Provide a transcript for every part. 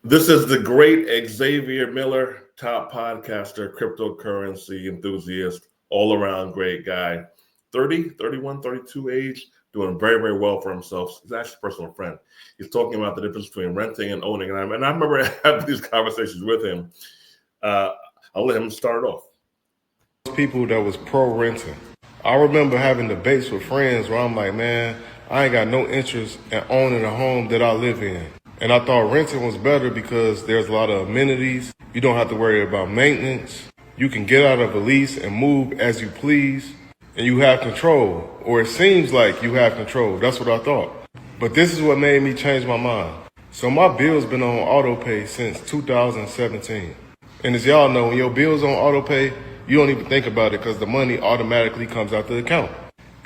This is the great Xavier Miller, top podcaster, cryptocurrency enthusiast, all around great guy. 30, 31, 32 age, doing very, very well for himself. He's actually a personal friend. He's talking about the difference between renting and owning. And I remember having these conversations with him. I'll let him start it off. People that was pro renting. I remember having debates with friends where I'm like, man, I ain't got no interest in owning a home that I live in. And I thought renting was better because there's a lot of amenities. You don't have to worry about maintenance. You can get out of a lease and move as you please. And you have control, or it seems like you have control. That's what I thought. But this is what made me change my mind. So my bill's been on auto pay since 2017. And as y'all know, when your bill's on auto pay, you don't even think about it because the money automatically comes out the account.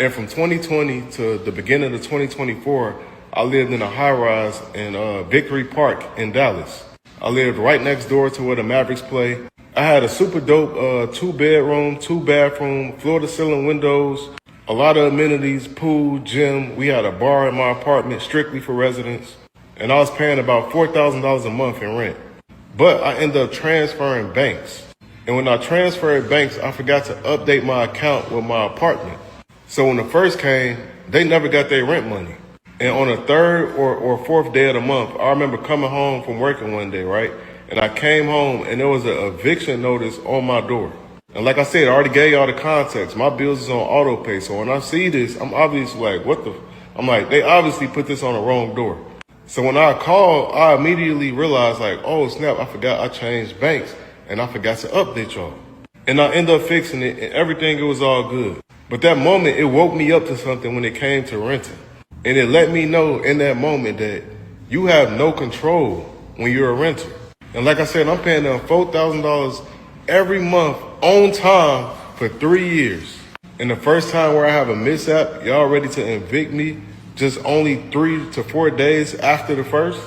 And from 2020 to the beginning of 2024, I lived in a high rise in Victory Park in Dallas. I lived right next door to where the Mavericks play. I had a super dope 2-bedroom, 2-bathroom, floor-to-ceiling windows, a lot of amenities, pool, gym. We had a bar in my apartment strictly for residents. And I was paying about $4,000 a month in rent. But I ended up transferring banks. And when I transferred banks, I forgot to update my account with my apartment. So when the first came, they never got their rent money. And on the third or fourth day of the month, I remember coming home from working one day, right? And I came home and there was an eviction notice on my door. And like I said, I already gave y'all the context. My bills is on auto pay. So when I see this, I'm obviously like, I'm like, they obviously put this on the wrong door. So when I called, I immediately realized like, oh snap, I forgot I changed banks and I forgot to update y'all. And I ended up fixing it and everything, it was all good. But that moment, it woke me up to something when it came to renting. And it let me know in that moment that you have no control when you're a renter. And like I said, I'm paying them $4,000 every month on time for 3 years. And the first time where I have a mishap, y'all ready to evict me just only 3 to 4 days after the first,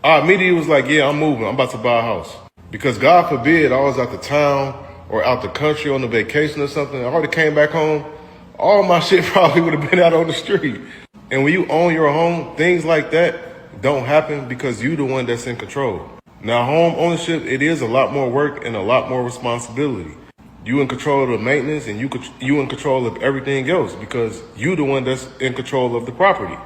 I immediately was like, yeah, I'm moving. I'm about to buy a house. Because God forbid I was out the town or out the country on a vacation or something. I already came back home. All my shit probably would have been out on the street. And when you own your home, things like that don't happen because you're the one that's in control. Now, home ownership, it is a lot more work and a lot more responsibility. You in control of the maintenance and you in control of everything else because you the one that's in control of the property.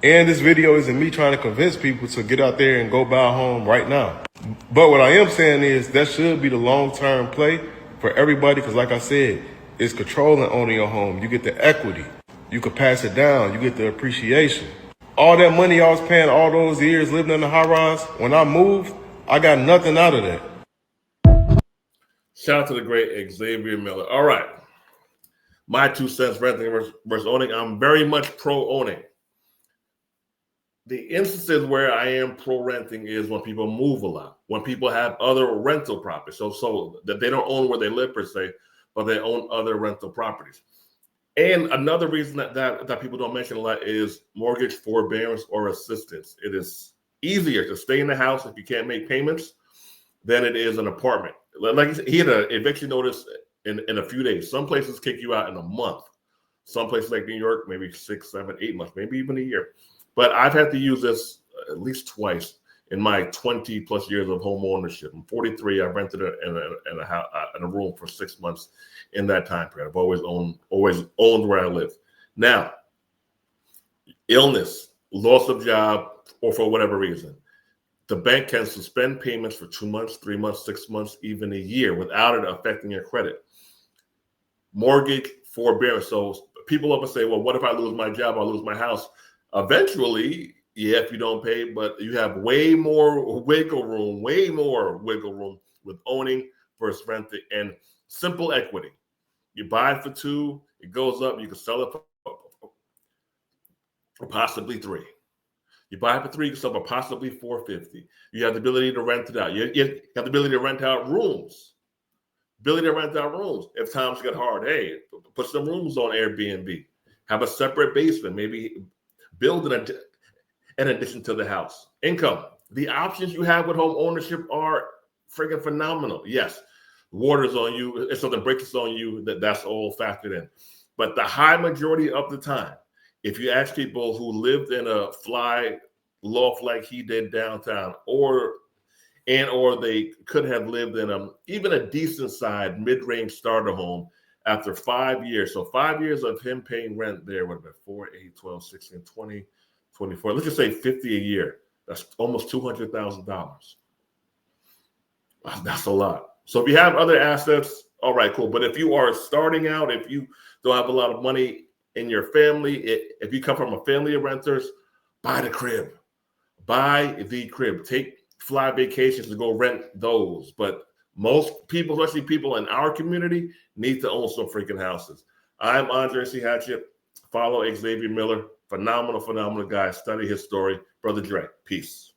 And this video isn't me trying to convince people to get out there and go buy a home right now. But what I am saying is that should be the long-term play for everybody because like I said, it's controlling owning your home. You get the equity. You could pass it down. You get the appreciation. All that money I was paying all those years living in the high rise, when I moved, I got nothing out of that. Shout out to the great Xavier Miller. All right. My 2 cents renting versus owning. I'm very much pro owning. The instances where I am pro renting is when people move a lot, when people have other rental properties. So that they don't own where they live per se, but they own other rental properties. And another reason that people don't mention a lot is mortgage forbearance or assistance. It is easier to stay in the house if you can't make payments than it is an apartment. Like he had an eviction notice in a few days. Some places kick you out in a month. Some places like New York, maybe 6, 7, 8 months, maybe even a year. But I've had to use this at least twice in my 20 plus years of home ownership. I'm 43. I've rented in a room for 6 months in that time period. I've always owned where I live. Now, illness, loss of job, or for whatever reason, the bank can suspend payments for 2 months, 3 months, 6 months, even a year without it affecting your credit. Mortgage forbearance. So people often say, well, what if I lose my job? I'll lose my house. Eventually, yeah, if you don't pay, but you have way more wiggle room with owning versus renting and simple equity. You buy it for 2, it goes up, you can sell it for possibly 3. You buy it for 3, you can sell it for possibly $450. You have the ability to rent it out. You have the ability to rent out rooms. If times get hard, hey, put some rooms on Airbnb. Have a separate basement, maybe build in addition to the house. Income. The options you have with home ownership are freaking phenomenal. Yes, water's on you. If something breaks on you, that's all factored in. But the high majority of the time, if you ask people who lived in a fly loft like he did downtown, or and or they could have lived in even a decent side mid-range starter home after 5 years. So 5 years of him paying rent there would have been 4, 8, 12, 16, 20, 24. Let's just say 50 a year. That's almost $200,000. That's a lot. So if you have other assets, all right, cool. But if you are starting out, if you don't have a lot of money in your family, if you come from a family of renters, buy the crib. Buy the crib. Take fly vacations to go rent those. But most people, especially people in our community, need to own some freaking houses. I'm Andre C. Hatchett. Follow Xavier Miller. Phenomenal, phenomenal guy. Study his story. Brother Dre. Peace.